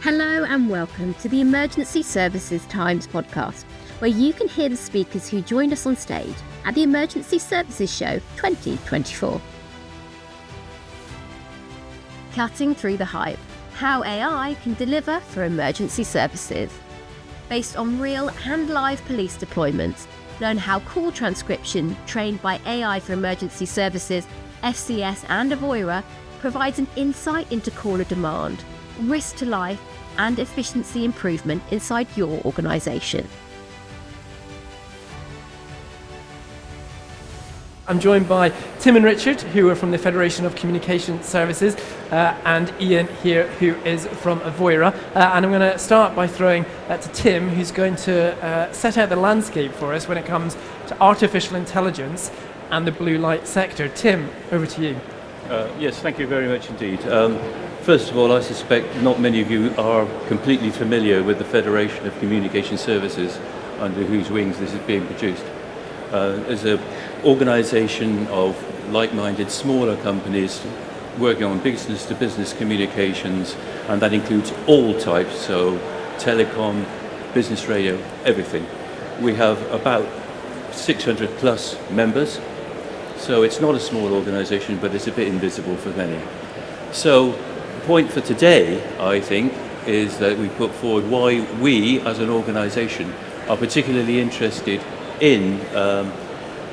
Hello and welcome to the Emergency Services Times podcast, where you can hear the speakers who joined us on stage at the Emergency Services Show 2024. Cutting through the hype, how AI can deliver for emergency services. Based on real and live police deployments, learn how Cull transcription, trained by AI for Emergency Services, FCS and Avoira, provides an insight into caller demand, risk to life and efficiency improvement inside your organisation. I'm joined by Tim and Richard, who are from the Federation of Communication Services, and Ian here, who is from Avoira. And I'm going to start by throwing to Tim, who's going to set out the landscape for us when it comes to artificial intelligence and the blue light sector. Tim, over to you. Yes, thank you very much indeed. First of all, I suspect not many of you are completely familiar with the Federation of Communication Services, under whose wings this is being produced. As an organisation of like-minded smaller companies working on business-to-business communications, and that includes all types, so telecom, business radio, everything. We have about 600 plus members, so it's not a small organisation, but it's a bit invisible for many. So the point for today, I think, is that we put forward why we, as an organisation, are particularly interested in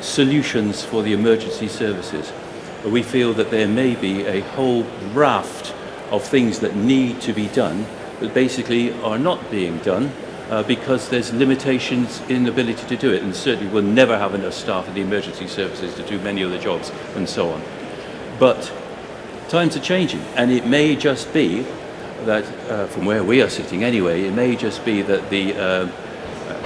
solutions for the emergency services. We feel that there may be a whole raft of things that need to be done that basically are not being done because there's limitations in the ability to do it, and certainly we'll never have enough staff in the emergency services to do many of the jobs and so on. But times are changing, and it may just be that, from where we are sitting anyway, it may just be that the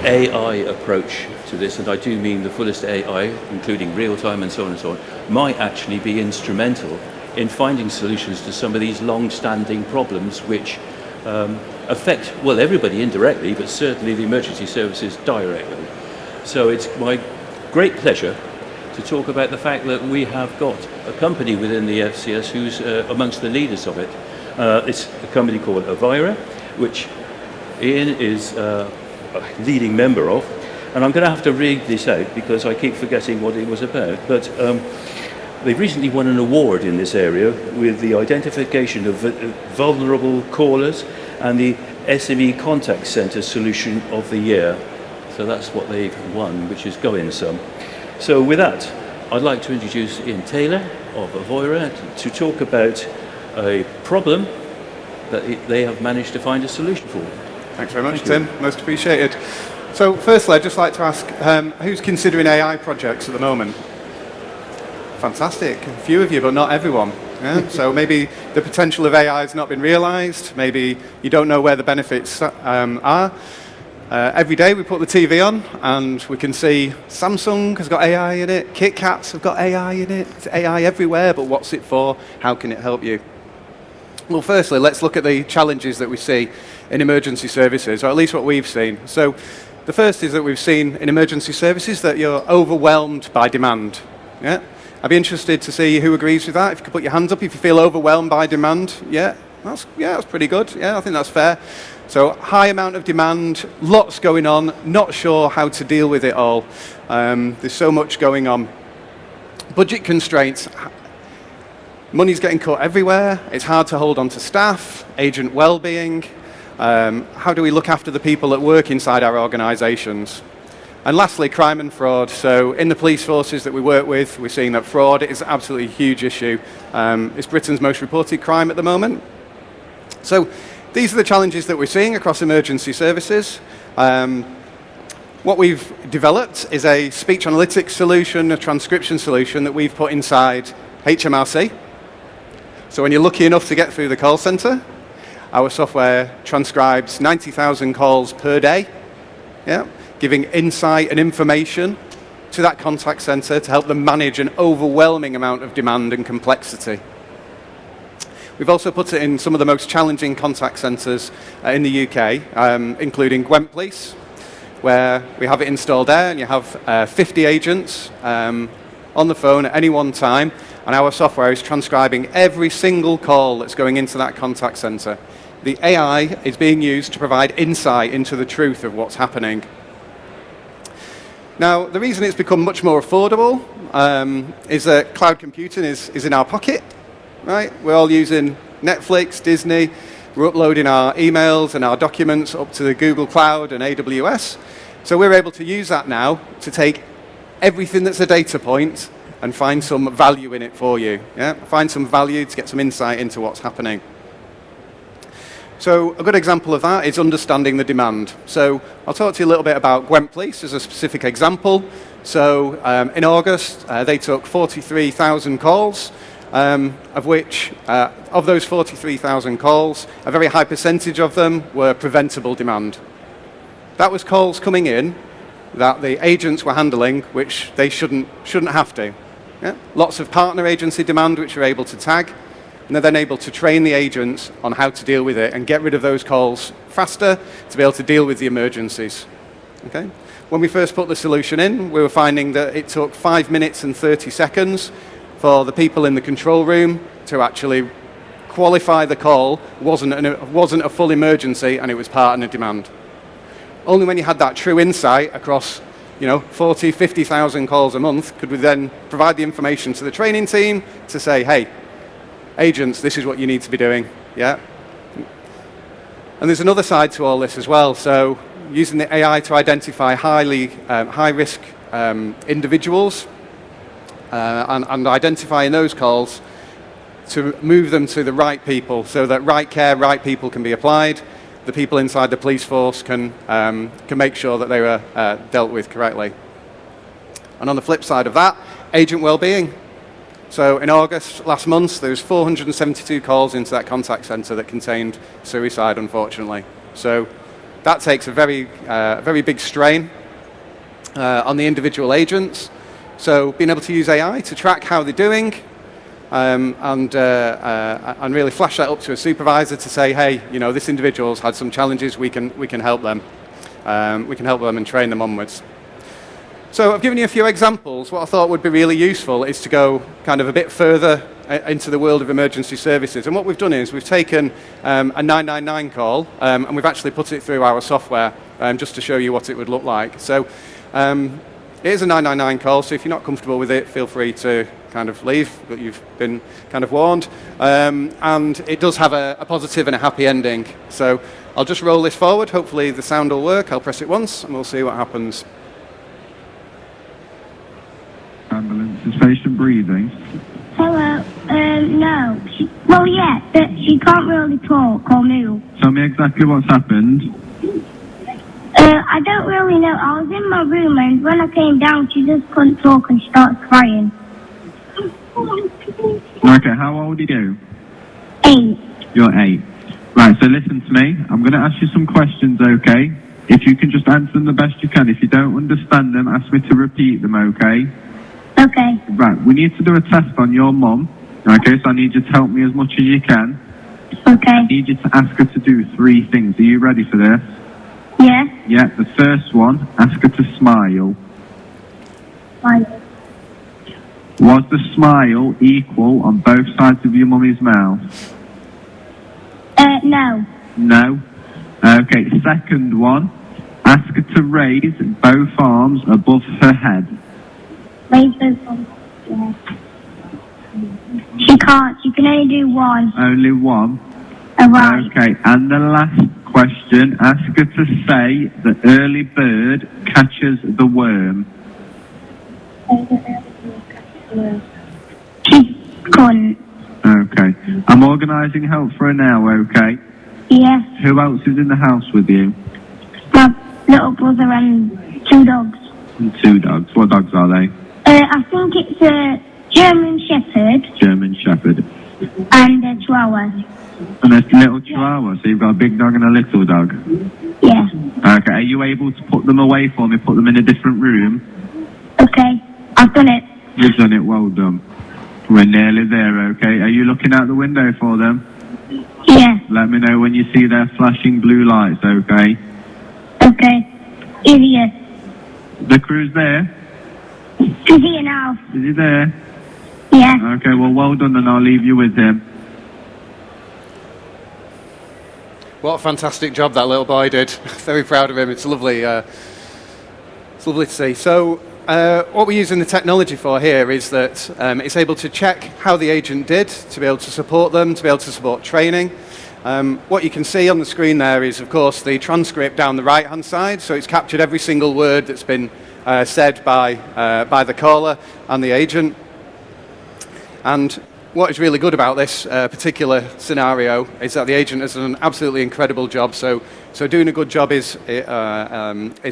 AI approach to this, and I do mean the fullest AI, including real-time and so on, might actually be instrumental in finding solutions to some of these long-standing problems which affect, well, everybody indirectly, but certainly the emergency services directly. So it's my great pleasure to talk about the fact that we have got a company within the FCS who's amongst the leaders of it. It's a company called Avoira, which Ian is a leading member of. And I'm going to have to read this out because I keep forgetting what it was about. But they've recently won an award in this area with the identification of vulnerable callers and the SME Contact Centre Solution of the Year. So that's what they've won, which is going some. So with that, I'd like to introduce Ian Taylor of Avoira to talk about a problem that they have managed to find a solution for. Thanks very much, Tim. Most appreciated. So firstly, I'd just like to ask, who's considering AI projects at the moment? Fantastic. A few of you, but not everyone. Yeah? So maybe the potential of AI has not been realised. Maybe you don't know where the benefits are. Every day we put the TV on and we can see Samsung has got AI in it, Kit Kats have got AI in it. It's AI everywhere, but what's it for? How can it help you? Well, firstly, let's look at the challenges that we see in emergency services, or at least what we've seen. So the first is that we've seen in emergency services that you're overwhelmed by demand. Yeah? I'd be interested to see who agrees with that. If you could put your hands up if you feel overwhelmed by demand. Yeah, that's pretty good. Yeah, I think that's fair. So high amount of demand, lots going on, not sure how to deal with it all. There's so much going on. Budget constraints. Money's getting cut everywhere. It's hard to hold on to staff, agent well-being. How do we look after the people that work inside our organisations? And lastly, crime and fraud. So in the police forces that we work with, we're seeing that fraud is absolutely a huge issue. It's Britain's most reported crime at the moment. So these are the challenges that we're seeing across emergency services. What we've developed is a speech analytics solution, a transcription solution that we've put inside HMRC. So when you're lucky enough to get through the call centre, our software transcribes 90,000 calls per day, yeah, giving insight and information to that contact centre to help them manage an overwhelming amount of demand and complexity. We've also put it in some of the most challenging contact centres in the UK, including Gwent Police, where we have it installed there, and you have 50 agents on the phone at any one time, and our software is transcribing every single call that's going into that contact centre. the AI is being used to provide insight into the truth of what's happening. Now, the reason it's become much more affordable is that cloud computing is in our pocket, right? We're all using Netflix, Disney, we're uploading our emails and our documents up to the Google Cloud and AWS. So we're able to use that now to take everything that's a data point and find some value in it for you. Yeah? Find some value to get some insight into what's happening. So a good example of that is understanding the demand. So I'll talk to you a little bit about Gwent Police as a specific example. So in August, they took 43,000 calls, of which, of those 43,000 calls, a very high percentage of them were preventable demand. That was calls coming in that the agents were handling, which they shouldn't have to. Yeah? Lots of partner agency demand, which are able to tag, and they're then able to train the agents on how to deal with it and get rid of those calls faster to be able to deal with the emergencies. Okay? When we first put the solution in, we were finding that it took 5 minutes and 30 seconds for the people in the control room to actually qualify the call wasn't a full emergency and it was partner demand. Only when you had that true insight across 40, 50,000 calls a month could we then provide the information to the training team to say, hey, agents, this is what you need to be doing. Yeah. And there's another side to all this as well. So using the AI to identify high-risk individuals and identifying those calls to move them to the right people so that right care, right people can be applied. The people inside the police force can make sure that they were dealt with correctly. And on the flip side of that, agent well-being. So in August last month, there was 472 calls into that contact centre that contained suicide, unfortunately. So that takes a very big strain on the individual agents. So being able to use AI to track how they're doing and really flash that up to a supervisor to say, hey, this individual's had some challenges, we can help them. We can help them and train them onwards. So I've given you a few examples. What I thought would be really useful is to go kind of a bit further into the world of emergency services. And what we've done is we've taken a 999 call and we've actually put it through our software just to show you what it would look like. So it is a 999 call, so if you're not comfortable with it, feel free to kind of leave, but you've been kind of warned. And it does have a positive and a happy ending. So I'll just roll this forward. Hopefully the sound will work. I'll press it once and we'll see what happens. Ambulance, is patient breathing? Hello. No. But she can't really talk or move. Tell me exactly what's happened. I don't really know. I was in my room and when I came down, she just couldn't talk and started crying. Okay, how old are you? 8. You're 8. Right, so listen to me. I'm going to ask you some questions, okay? If you can just answer them the best you can. If you don't understand them, ask me to repeat them, okay? Okay. Right, we need to do a test on your mum. Okay, so I need you to help me as much as you can. Okay. I need you to ask her to do 3 things. Are you ready for this? Yeah. Yeah, the first one, ask her to smile. Smile. Was the smile equal on both sides of your mummy's mouth? No. No. Okay, second one, ask her to raise both arms above her head. Raise those arms. Yeah. She can't. She can only do one. Only one? Right. Okay, and the last question, ask her to say the early bird catches the worm. She couldn't. Okay, I'm organising help for her now, okay? Yeah. Who else is in the house with you? My little brother and 2 dogs. And 2 dogs. What dogs are they? I think it's a German Shepherd. German Shepherd. And a Chihuahua. And a little Chihuahua, so you've got a big dog and a little dog? Yeah. Okay, are you able to put them away for me, put them in a different room? Okay, I've done it. You've done it, well done. We're nearly there, okay? Are you looking out the window for them? Yeah. Let me know when you see their flashing blue lights, okay? Okay. Idiot. The crew's there? He's here now. Is he there? Yeah. Okay, well done, and I'll leave you with him. What a fantastic job that little boy did. Very proud of him. It's lovely to see. So what we're using the technology for here is that it's able to check how the agent did, to be able to support them, to be able to support training. What you can see on the screen there is, of course, the transcript down the right-hand side. So it's captured every single word that's been said by the caller and the agent. And what is really good about this particular scenario is that the agent has done an absolutely incredible job. So doing a good job is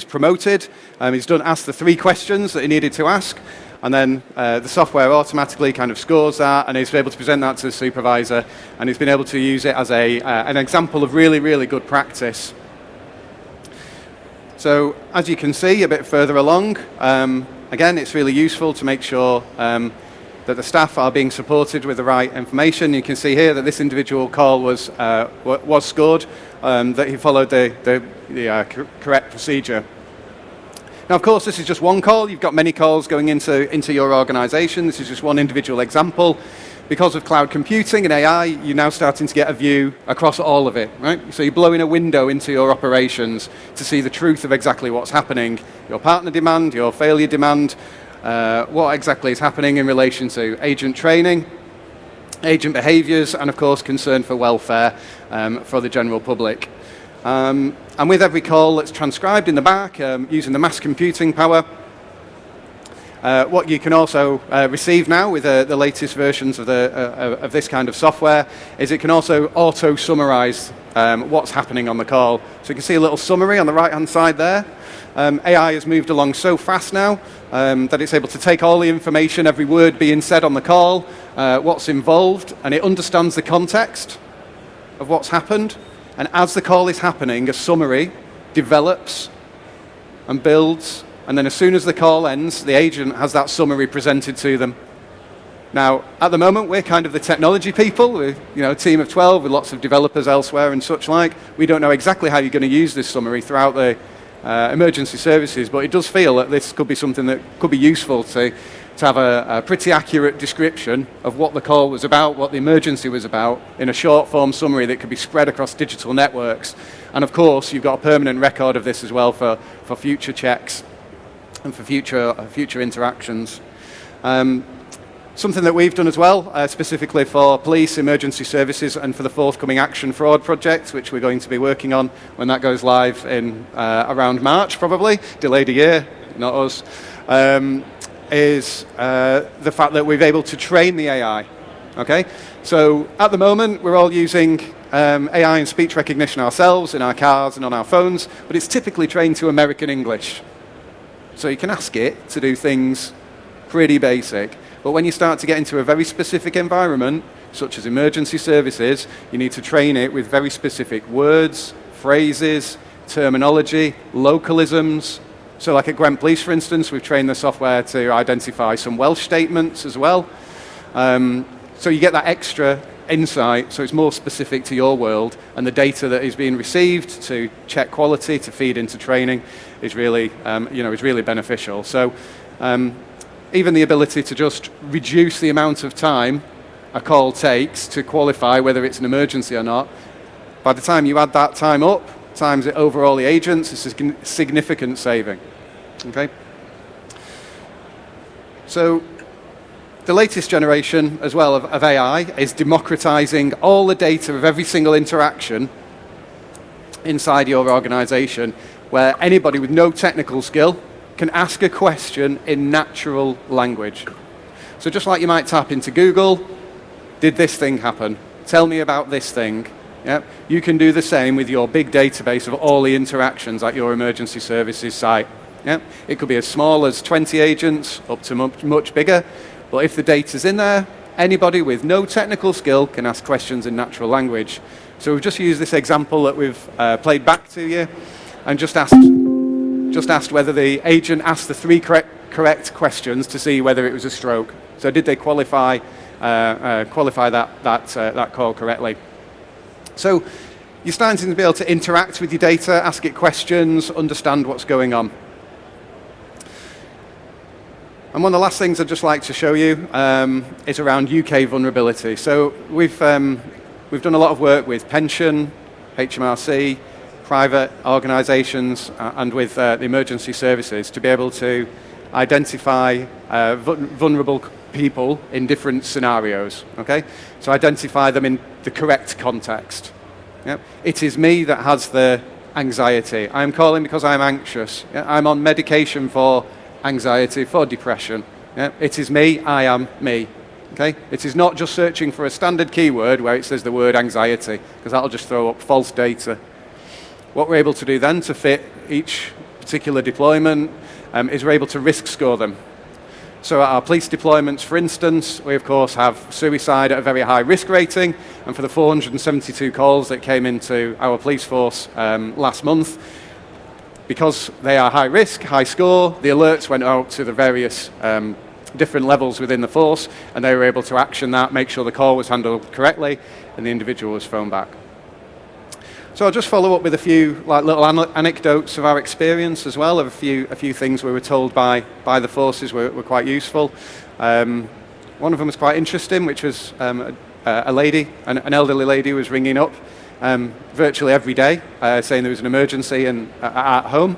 promoted. He's asked the 3 questions that he needed to ask, and then the software automatically kind of scores that, and he's able to present that to the supervisor, and he's been able to use it as an example of really, really good practice. So as you can see a bit further along, again, it's really useful to make sure that the staff are being supported with the right information. You can see here that this individual call was scored, that he followed the correct procedure. Now, of course, this is just one call. You've got many calls going into your organization. This is just one individual example. Because of cloud computing and AI, you're now starting to get a view across all of it, right? So you're blowing a window into your operations to see the truth of exactly what's happening, your partner demand, your failure demand, what exactly is happening in relation to agent training, agent behaviors, and of course concern for welfare for the general public. And with every call that's transcribed in the back, using the mass computing power, what you can also receive now with the latest versions of this kind of software is it can also auto-summarize what's happening on the call. So you can see a little summary on the right-hand side there. AI has moved along so fast now that it's able to take all the information, every word being said on the call, what's involved, and it understands the context of what's happened. And as the call is happening, a summary develops and builds, and then as soon as the call ends, the agent has that summary presented to them. Now, at the moment, we're kind of the technology people. We're a team of 12 with lots of developers elsewhere and such like. We don't know exactly how you're going to use this summary throughout the emergency services, but it does feel that this could be something that could be useful to have a pretty accurate description of what the call was about, what the emergency was about, in a short form summary that could be spread across digital networks. And of course, you've got a permanent record of this as well for future checks and for future interactions. Something that we've done as well, specifically for police, emergency services, and for the forthcoming Action Fraud project, which we're going to be working on when that goes live in around March, probably, delayed a year, not us, is the fact that we're able to train the AI. Okay, so at the moment we're all using AI and speech recognition ourselves in our cars and on our phones, but it's typically trained to American English. So you can ask it to do things pretty basic. But when you start to get into a very specific environment, such as emergency services, you need to train it with very specific words, phrases, terminology, localisms. So like at Gwent Police, for instance, we've trained the software to identify some Welsh statements as well. So you get that extra insight, so it's more specific to your world, and the data that is being received to check quality, to feed into training, is really, is really beneficial. So even the ability to just reduce the amount of time a call takes to qualify whether it's an emergency or not, by the time you add that time up, times it over all the agents, it's a significant saving. Okay? So the latest generation as well of AI is democratizing all the data of every single interaction inside your organization, where anybody with no technical skill can ask a question in natural language. So just like you might tap into Google, did this thing happen? Tell me about this thing. Yeah? You can do the same with your big database of all the interactions at your emergency services site. Yeah? It could be as small as 20 agents up to much bigger, but if the data's in there, anybody with no technical skill can ask questions in natural language. So we've just used this example that we've played back to you and just asked whether the agent asked the 3 correct questions to see whether it was a stroke. So did they qualify that call correctly? So you're starting to be able to interact with your data, ask it questions, understand what's going on. And one of the last things I'd just like to show you is around UK vulnerability. So we've done a lot of work with pension, HMRC, private organisations, and with the emergency services to be able to identify vulnerable people in different scenarios. Okay, so identify them in the correct context. Yep. It is me that has the anxiety. I'm calling because I'm anxious. Yeah? I'm on medication for anxiety, for depression. Yeah? It is me, I am me. Okay? It is not just searching for a standard keyword where it says the word anxiety, because that'll just throw up false data. What we're able to do then to fit each particular deployment is we're able to risk score them. So at our police deployments, for instance, we of course have suicide at a very high risk rating, and for the 472 calls that came into our police force last month, because they are high risk, high score, the alerts went out to the various different levels within the force, and they were able to action that, make sure the call was handled correctly, and the individual was phoned back. So I'll just follow up with a few little anecdotes of our experience as well, of a few things we were told by the forces were quite useful. One of them was quite interesting, which was a lady, an elderly lady who was ringing up virtually every day, saying there was an emergency at home.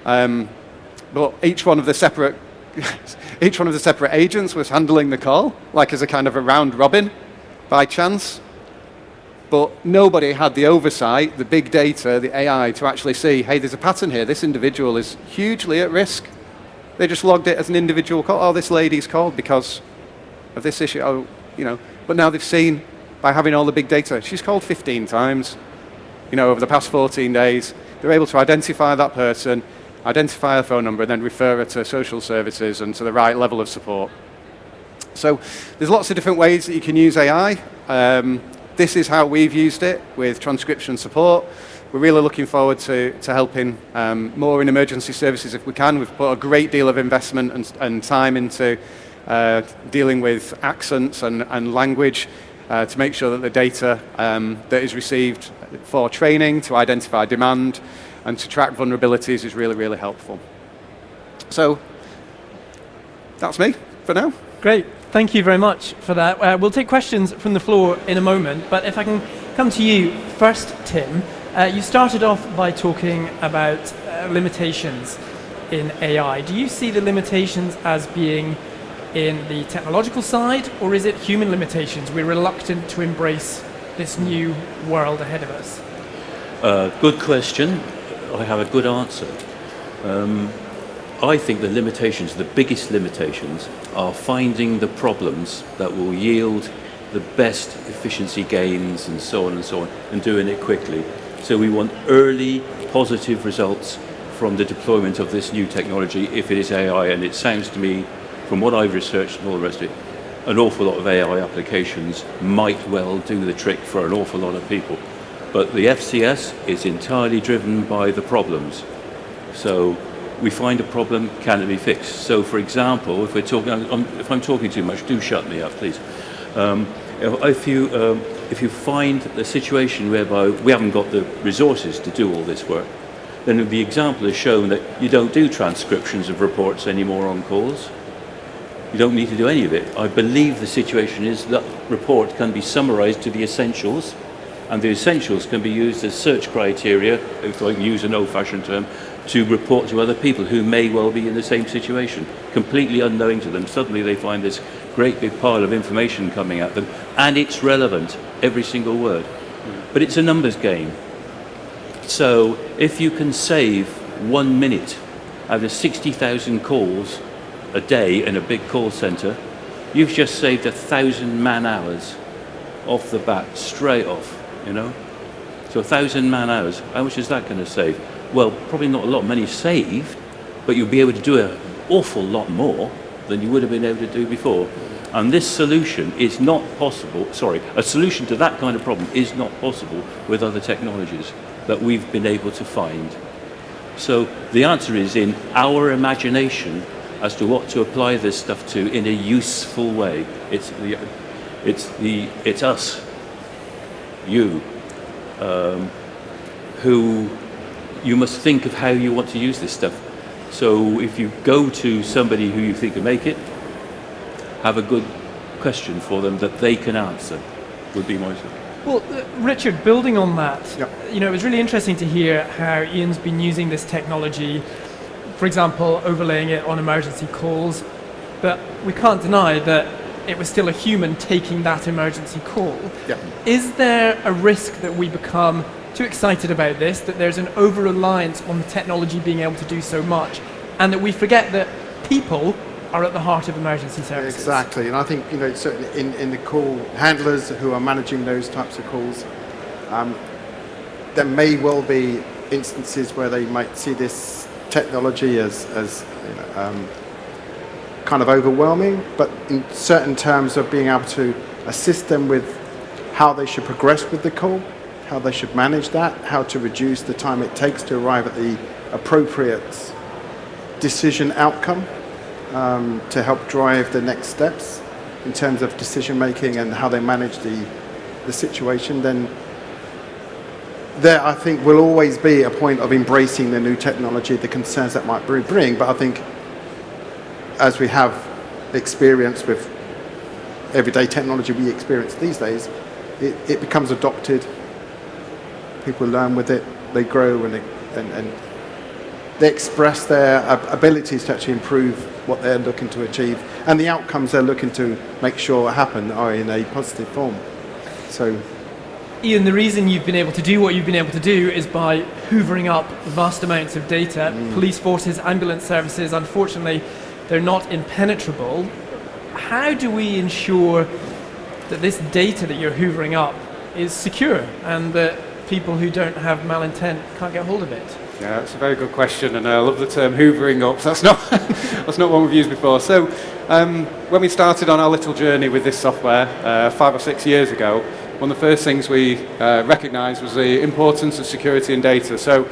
But each one of the separate agents was handling the call, like as a kind of a round robin, by chance. But nobody had the oversight, the big data, the AI, to actually see, hey, there's a pattern here. This individual is hugely at risk. They just logged it as an individual call. Oh, this lady's called because of this issue. Oh, you know. But now they've seen, by having all the big data, she's called 15 times, over the past 14 days. They're able to identify that person, identify her phone number, and then refer her to social services and to the right level of support. So there's lots of different ways that you can use AI. This is how we've used it with transcription support. We're really looking forward to helping more in emergency services if we can. We've put a great deal of investment and time into dealing with accents and language to make sure that the data that is received for training, to identify demand, and to track vulnerabilities is really, really helpful. So that's me for now. Great. Thank you very much for that. We'll take questions from the floor in a moment, but if I can come to you first, Tim. You started off by talking about limitations in AI. Do you see the limitations as being in the technological side, or is it human limitations? We're reluctant to embrace this new world ahead of us. Good question. I have a good answer. I think the limitations, the biggest limitations, are finding the problems that will yield the best efficiency gains and so on, and doing it quickly. So we want early positive results from the deployment of this new technology if it is AI, and it sounds to me, from what I've researched and all the rest of it, an awful lot of AI applications might well do the trick for an awful lot of people. But the FCS is entirely driven by the problems. So we find a problem, can it be fixed? So, for example, if we're talking, if I'm talking too much, do shut me up, please. If you find a situation whereby we haven't got the resources to do all this work, then the example has shown that you don't do transcriptions of reports anymore on calls. You don't need to do any of it. I believe the situation is that report can be summarized to the essentials, and the essentials can be used as search criteria, if I can use an old-fashioned term, to report to other people who may well be in the same situation, completely unknowing to them. Suddenly they find this great big pile of information coming at them, and it's relevant, every single word. But it's a numbers game. So if you can save 1 minute out of 60,000 calls a day in a big call center, you've just saved 1,000 man-hours off the bat, straight off, So 1,000 man-hours, how much is that going to save? Well, probably not a lot of money saved, but you'll be able to do an awful lot more than you would have been able to do before. And this solution is not possible, a solution to that kind of problem is not possible with other technologies that we've been able to find. So the answer is in our imagination as to what to apply this stuff to in a useful way. It's us, you, who you must think of how you want to use this stuff. So if you go to somebody who you think can make it, have a good question for them that they can answer, would be my suggestion. Well, Richard, building on that, Yep. it was really interesting to hear how Ian's been using this technology, for example, overlaying it on emergency calls, but we can't deny that it was still a human taking that emergency call. Yep. Is there a risk that we become too excited about this, that there's an over-reliance on the technology being able to do so much, and that we forget that people are at the heart of emergency services? Exactly, and I think certainly in the call handlers who are managing those types of calls, there may well be instances where they might see this technology as kind of overwhelming, but in certain terms of being able to assist them with how they should progress with the call, how they should manage that, how to reduce the time it takes to arrive at the appropriate decision outcome, to help drive the next steps in terms of decision making and how they manage the situation, then there I think will always be a point of embracing the new technology, the concerns that might bring, but I think as we have experience with everyday technology we experience these days, it becomes adopted, people learn with it, they grow and they express their abilities to actually improve what they're looking to achieve, and the outcomes they're looking to make sure happen are in a positive form. So, Ian, the reason you've been able to do what you've been able to do is by hoovering up vast amounts of data. Police forces, ambulance services, unfortunately, they're not impenetrable. How do we ensure that this data that you're hoovering up is secure and that people who don't have malintent can't get hold of it? Yeah, that's a very good question, and I love the term hoovering up. That's not one we've used before. So when we started on our little journey with this software 5 or 6 years ago, one of the first things we recognised was the importance of security and data. So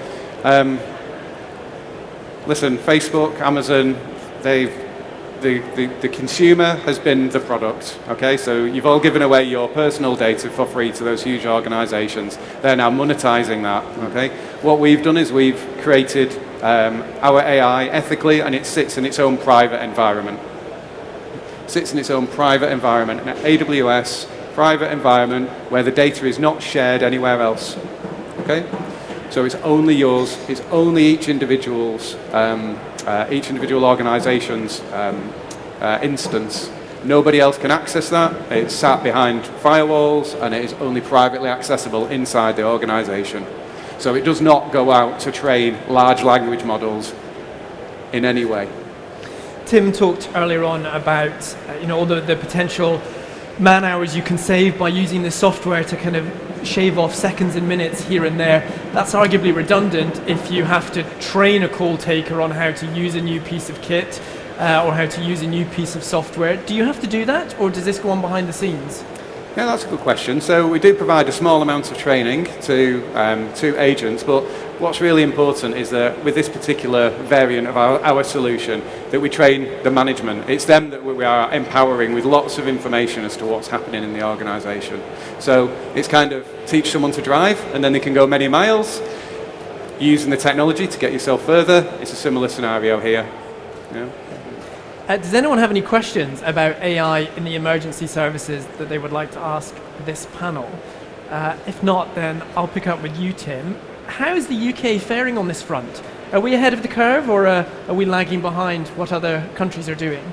listen, Facebook, Amazon, the consumer has been the product, okay? So you've all given away your personal data for free to those huge organisations. They're now monetising that, okay? What we've done is we've created our AI ethically, and it sits in its own private environment. Sits in its own private environment, an AWS private environment where the data is not shared anywhere else, okay? So it's only yours, it's only each individual organisation's instance. Nobody else can access that. It's sat behind firewalls and it is only privately accessible inside the organisation. So it does not go out to train large language models in any way. Tim talked earlier on about all the potential man hours you can save by using this software to kind of shave off seconds and minutes here and there. That's arguably redundant if you have to train a call taker on how to use a new piece of kit or how to use a new piece of software. Do you have to do that, or does this go on behind the scenes? Yeah, that's a good question. So we do provide a small amount of training to agents, but what's really important is that with this particular variant of our solution, that we train the management. It's them that we are empowering with lots of information as to what's happening in the organisation. So it's kind of teach someone to drive, and then they can go many miles using the technology to get yourself further. It's a similar scenario here. Yeah. Does anyone have any questions about AI in the emergency services that they would like to ask this panel? If not, then I'll pick up with you, Tim. How is the UK faring on this front? Are we ahead of the curve, or are we lagging behind what other countries are doing?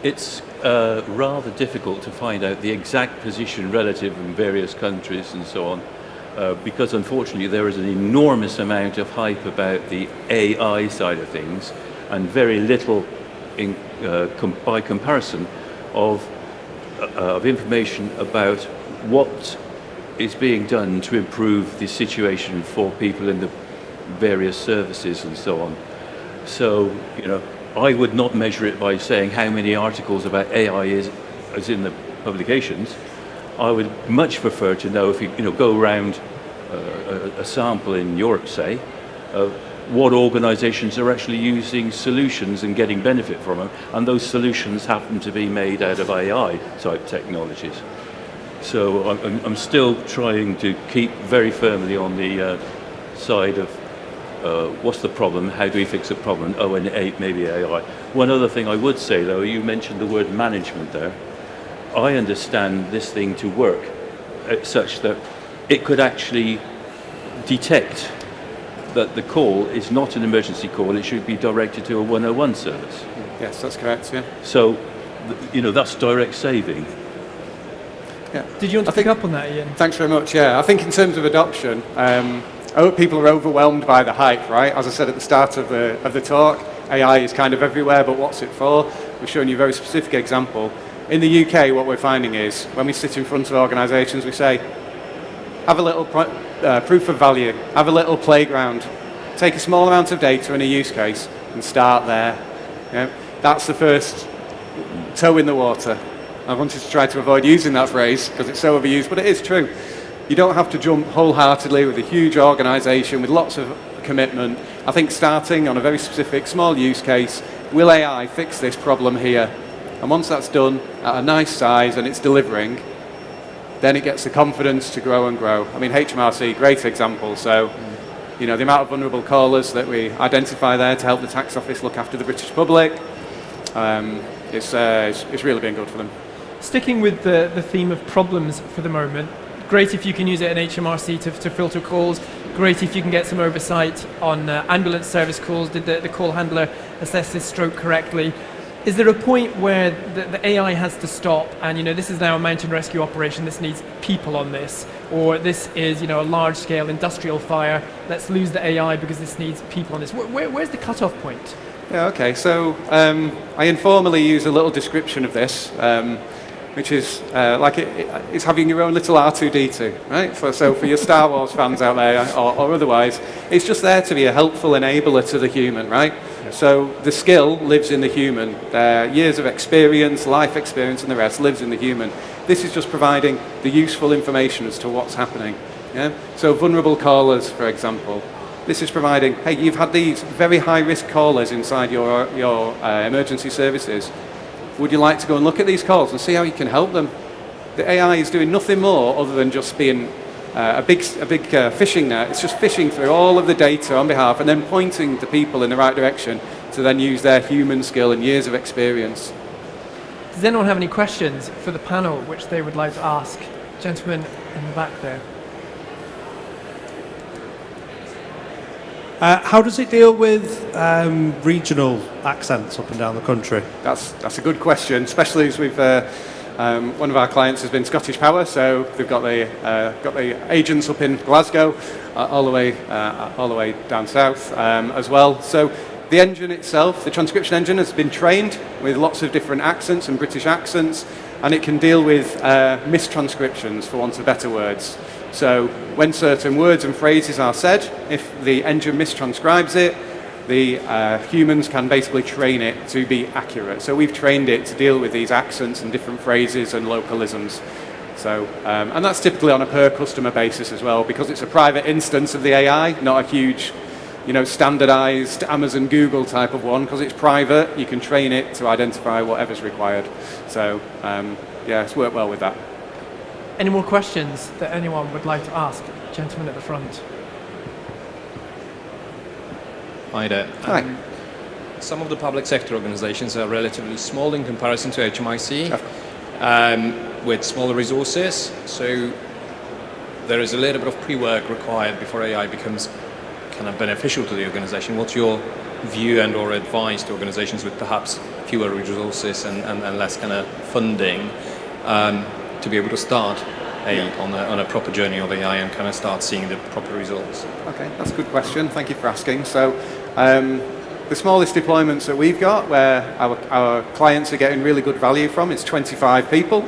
It's rather difficult to find out the exact position relative in various countries and so on, because unfortunately there is an enormous amount of hype about the AI side of things and very little by comparison of information about what is being done to improve the situation for people in the various services and so on. So, I would not measure it by saying how many articles about AI is in the publications. I would much prefer to know if you go around a sample in Europe, say, what organisations are actually using solutions and getting benefit from them, and those solutions happen to be made out of AI type technologies. So I'm still trying to keep very firmly on the side of what's the problem, how do we fix the problem, and maybe AI. One other thing I would say, though, you mentioned the word management there. I understand this thing to work such that it could actually detect that the call is not an emergency call, it should be directed to a 101 service. Yes, that's correct, yeah. So, that's direct saving. Yeah. Did you want to pick up on that, Ian? Thanks very much, yeah. I think in terms of adoption, people are overwhelmed by the hype, right? As I said at the start of the talk, AI is kind of everywhere, but what's it for? We've shown you a very specific example. In the UK, what we're finding is, when we sit in front of organisations, we say, have a little proof of value, have a little playground, take a small amount of data and a use case, and start there. Yeah? That's the first toe in the water. I wanted to try to avoid using that phrase because it's so overused, but it is true. You don't have to jump wholeheartedly with a huge organisation with lots of commitment. I think starting on a very specific small use case, will AI fix this problem here? And once that's done at a nice size and it's delivering, then it gets the confidence to grow and grow. I mean, HMRC, great example. So, the amount of vulnerable callers that we identify there to help the tax office look after the British public, it's really been good for them. Sticking with the theme of problems for the moment, great if you can use it in HMRC to filter calls, great if you can get some oversight on ambulance service calls. Did the call handler assess this stroke correctly? Is there a point where the AI has to stop and, this is now a mountain rescue operation, this needs people on this, or this is, a large-scale industrial fire, let's lose the AI because this needs people on this. Where's the cut-off point? Yeah, okay, so I informally use a little description of this, which is like it's having your own little R2-D2, right? So for your Star Wars fans out there, or otherwise, it's just there to be a helpful enabler to the human, right? So the skill lives in the human. Years of experience, life experience and the rest lives in the human. This is just providing the useful information as to what's happening. Yeah? So vulnerable callers, for example. This is providing, hey, you've had these very high-risk callers inside your emergency services. Would you like to go and look at these calls and see how you can help them? The AI is doing nothing more other than just being a big fishing net. It's just fishing through all of the data on behalf and then pointing the people in the right direction to then use their human skill and years of experience. Does anyone have any questions for the panel which they would like to ask? Gentleman in the back there. How does it deal with regional accents up and down the country? That's a good question, especially as we've one of our clients has been Scottish Power, so they've got the agents up in Glasgow, all the way down south as well. So the engine itself, the transcription engine, has been trained with lots of different accents and British accents, and it can deal with mistranscriptions, for want of better words. So when certain words and phrases are said, if the engine mistranscribes it, the humans can basically train it to be accurate. So we've trained it to deal with these accents and different phrases and localisms. So, and that's typically on a per customer basis as well, because it's a private instance of the AI, not a huge, standardized Amazon, Google type of one. Because it's private, you can train it to identify whatever's required. So, it's worked well with that. Any more questions that anyone would like to ask? Gentleman at the front. Hi there. Hi. Some of the public sector organizations are relatively small in comparison to HMIC, with smaller resources. So there is a little bit of pre-work required before AI becomes kind of beneficial to the organization. What's your view and or advice to organizations with perhaps fewer resources and less kind of funding to be able to start on a proper journey of AI and kind of start seeing the proper results? Okay, that's a good question. Thank you for asking. So the smallest deployments that we've got, where our clients are getting really good value from, is 25 people.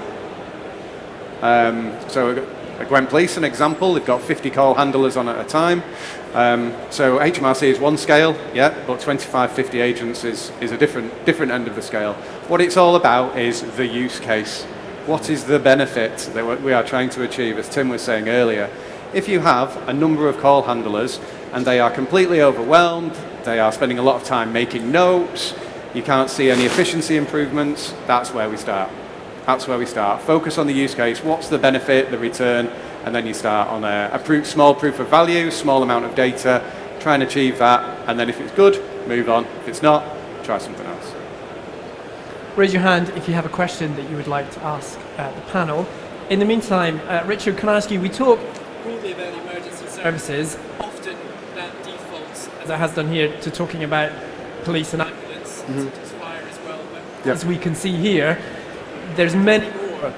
So we've got Gwent Police, an example, they've got 50 call handlers on at a time. So HMRC is one scale, but 25, 50 agents is a different end of the scale. What it's all about is the use case. What is the benefit that we are trying to achieve, as Tim was saying earlier? If you have a number of call handlers and they are completely overwhelmed, they are spending a lot of time making notes, you can't see any efficiency improvements, that's where we start. That's where we start. Focus on the use case, what's the benefit, the return, and then you start on a small proof of value, small amount of data, try and achieve that, and then if it's good, move on. If it's not, try something else. Raise your hand if you have a question that you would like to ask the panel. In the meantime, Richard, can I ask you, we talk broadly about emergency services. Often that defaults, as it has done here, to talking about police and ambulance, sometimes fire as well. But as we can see here, there's many more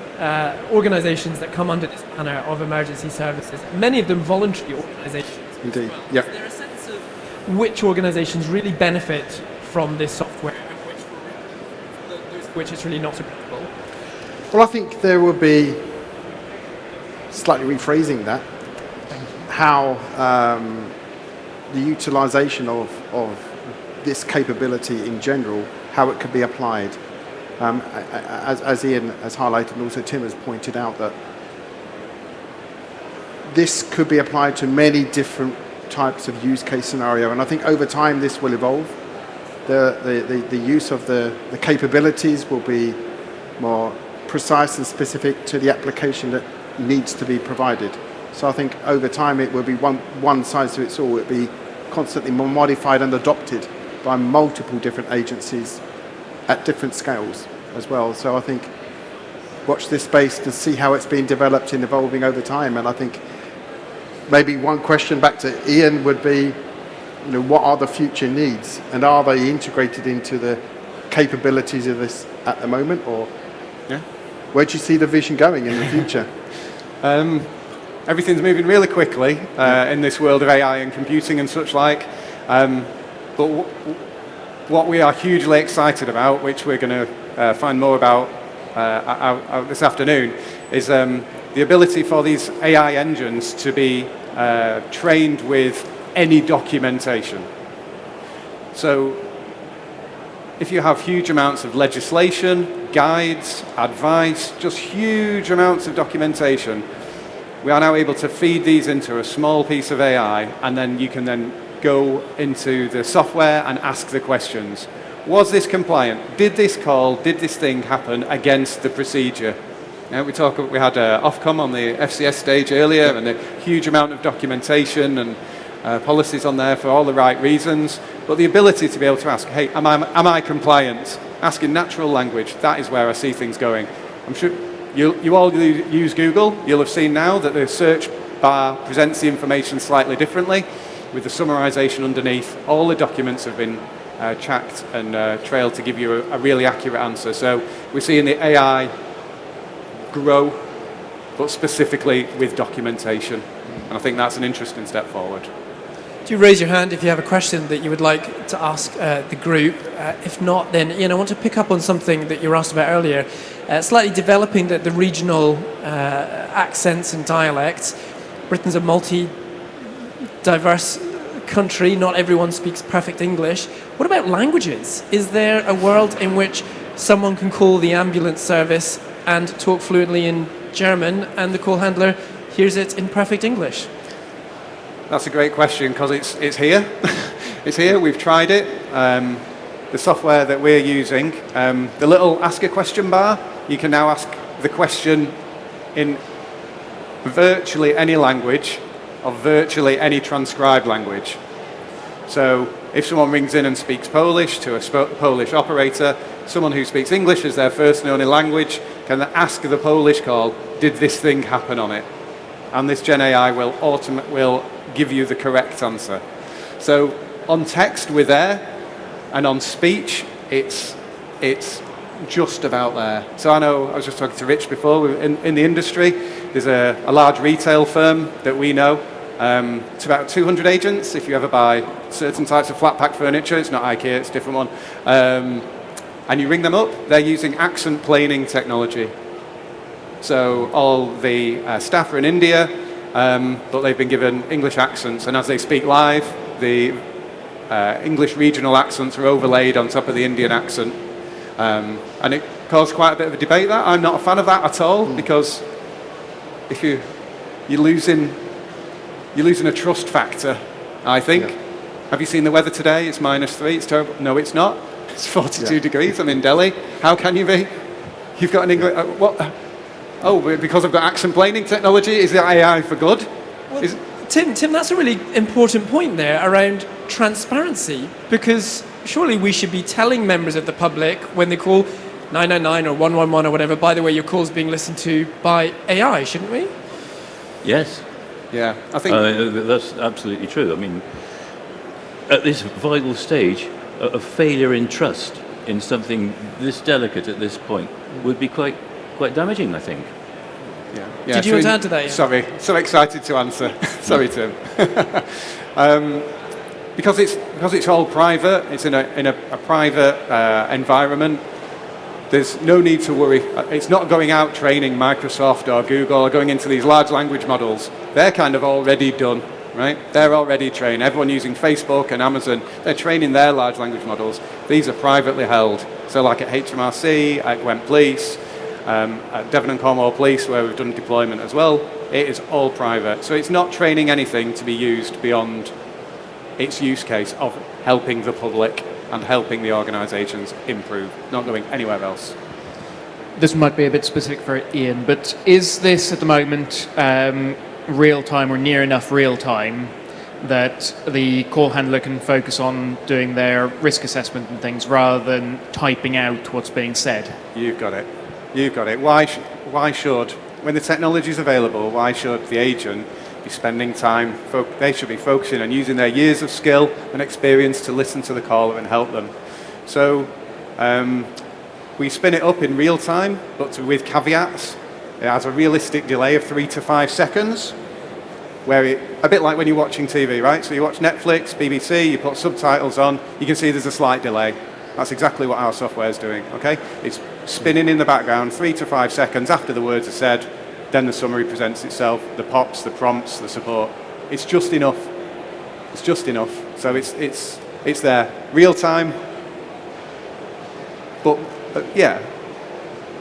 organisations that come under this banner of emergency services. Many of them voluntary organisations. Indeed. Well. Is there a sense of which organisations really benefit from this software and which it's really not applicable? Well, I think there will be, slightly rephrasing that, how the utilisation of this capability in general, how it could be applied. As Ian has highlighted, and also Tim has pointed out, that this could be applied to many different types of use case scenario, and I think over time this will evolve. The use of the capabilities will be more precise and specific to the application that needs to be provided. So I think over time it will be one size fits all. It will be constantly more modified and adopted by multiple different agencies at different scales as well. So I think watch this space to see how it's been developed and evolving over time. And I think maybe one question back to Ian would be, what are the future needs, and are they integrated into the capabilities of this at the moment, or where do you see the vision going in the future? Everything's moving really quickly in this world of AI and computing and such like. But what we are hugely excited about, which we're going to find more about this afternoon, is the ability for these AI engines to be trained with any documentation. So if you have huge amounts of legislation, guides, advice, just huge amounts of documentation, we are now able to feed these into a small piece of AI, and then you can then go into the software and ask the questions. Was this compliant? Did this thing happen against the procedure? We had Ofcom on the FCS stage earlier, and a huge amount of documentation and policies on there for all the right reasons. But the ability to be able to ask, hey, am I compliant? Ask in natural language. That is where I see things going. I'm sure you all use Google. You'll have seen now that the search bar presents the information slightly differently, with the summarization underneath. All the documents have been tracked and trailed to give you a really accurate answer. So we're seeing the AI grow, but specifically with documentation. And I think that's an interesting step forward. Do raise your hand if you have a question that you would like to ask the group. If not, then Ian, I want to pick up on something that you were asked about earlier, slightly developing the regional accents and dialects. Britain's a multi-diverse country. Not everyone speaks perfect English. What about languages? Is there a world in which someone can call the ambulance service and talk fluently in German, and the call handler hears it in perfect English? That's a great question, because it's here. It's here. We've tried it. The software that we're using, the little ask a question bar, you can now ask the question in virtually any language or virtually any transcribed language. So if someone rings in and speaks Polish to a Polish operator, someone who speaks English as their first and only language can ask the Polish call, did this thing happen on it? And this Gen AI will give you the correct answer. So on text we're there, and on speech it's just about there. So I know, I was just talking to Rich before, in the industry there's a large retail firm that we know. It's about 200 agents. If you ever buy certain types of flat pack furniture, it's not IKEA, it's a different one, and you ring them up, they're using accent planing technology. So all the staff are in India, but they've been given English accents, and as they speak live, the English regional accents are overlaid on top of the Indian accent. And it caused quite a bit of a debate. That I'm not a fan of that at all, because if you're losing a trust factor, I think. Yeah. Have you seen the weather today? It's -3. It's terrible. No, it's not. It's 42 degrees. I'm in Delhi. How can you be? You've got an English. What? Oh, because I've got accent planing technology. Is the AI for good? Well, Tim, that's a really important point there around transparency, because surely we should be telling members of the public when they call, 999 or 111 or whatever, by the way, your call's being listened to by AI, shouldn't we? Yes. Yeah, I think That's absolutely true. I mean, at this vital stage, a failure in trust in something this delicate at this point would be quite damaging, I think. Yeah. Did you want to add to that, Ian? Sorry, so excited to answer. Sorry, Tim. Because it's all private, it's in a private environment. There's no need to worry. It's not going out training Microsoft or Google or going into these large language models. They're kind of already done, right? They're already trained. Everyone using Facebook and Amazon, they're training their large language models. These are privately held. So like at HMRC, at Gwent Police, at Devon and Cornwall Police, where we've done deployment as well, it is all private. So it's not training anything to be used beyond its use case of helping the public and helping the organisations improve, not going anywhere else. This might be a bit specific for Ian, but is this at the moment real time or near enough real time that the call handler can focus on doing their risk assessment and things rather than typing out what's being said? You've got it. You've got it. Why should, when the technology is available, why should the agent be spending time, they should be focusing on using their years of skill and experience to listen to the caller and help them. So we spin it up in real time, but with caveats. It has a realistic delay of 3 to 5 seconds, a bit like when you're watching TV, right? So you watch Netflix, BBC, you put subtitles on, you can see there's a slight delay. That's exactly what our software is doing, okay? It's spinning in the background 3 to 5 seconds after the words are said. Then the summary presents itself, the pops, the prompts, the support. It's just enough. It's just enough. So it's there, real time. But yeah,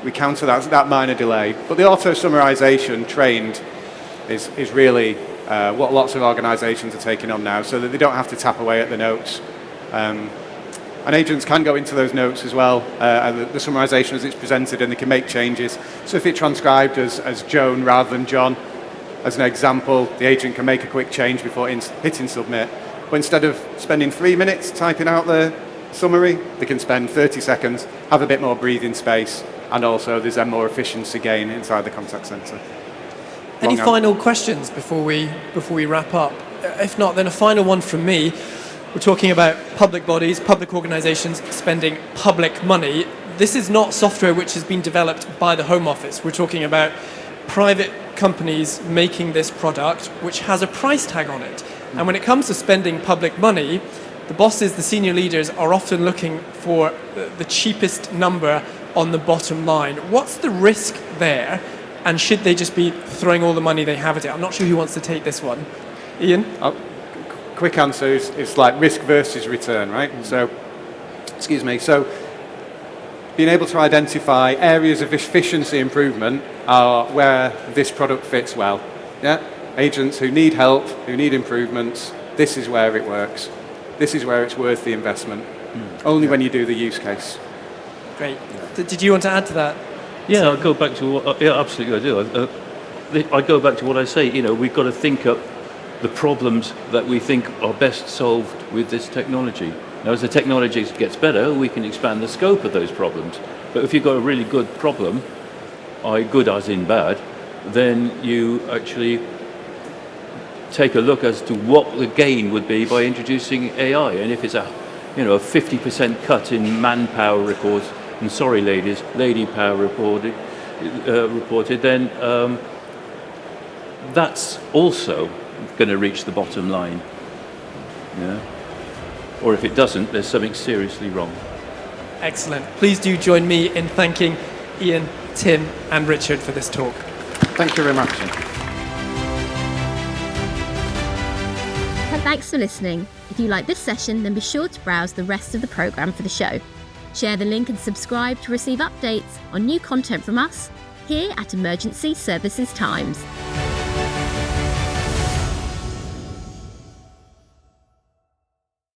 we counter that minor delay. But the auto summarization trained is really what lots of organisations are taking on now, so that they don't have to tap away at the notes. And agents can go into those notes as well, the summarization as it's presented, and they can make changes. So if it's transcribed as Joan rather than John, as an example, the agent can make a quick change before hitting submit. But instead of spending 3 minutes typing out the summary, they can spend 30 seconds, have a bit more breathing space, and also there's a more efficiency gain inside the contact centre. Any final questions before we wrap up? If not, then a final one from me. We're talking about public bodies, public organisations spending public money. This is not software which has been developed by the Home Office. We're talking about private companies making this product, which has a price tag on it. And when it comes to spending public money, the bosses, the senior leaders, are often looking for the cheapest number on the bottom line. What's the risk there? And should they just be throwing all the money they have at it? I'm not sure who wants to take this one. Ian? Quick answer is like risk versus return, right? So being able to identify areas of efficiency improvement are where this product fits well. Yeah, agents who need help, who need improvements, this is where it works. This is where it's worth the investment. Only when you do the use case. Great. Did you want to add to that? Yeah, I'll go back to what, absolutely I do. I go back to what I say, we've got to think up the problems that we think are best solved with this technology. Now, as the technology gets better, we can expand the scope of those problems. But if you've got a really good problem, good as in bad, then you actually take a look as to what the gain would be by introducing AI. And if it's a 50% cut in manpower records, and sorry ladies, lady power reported, then that's also going to reach the bottom line. Yeah. Or if it doesn't, there's something seriously wrong. Excellent. Please do join me in thanking Ian, Tim, and Richard for this talk. Thank you very much. Thanks for listening. If you like this session, then be sure to browse the rest of the programme for the show. Share the link and subscribe to receive updates on new content from us here at Emergency Services Times.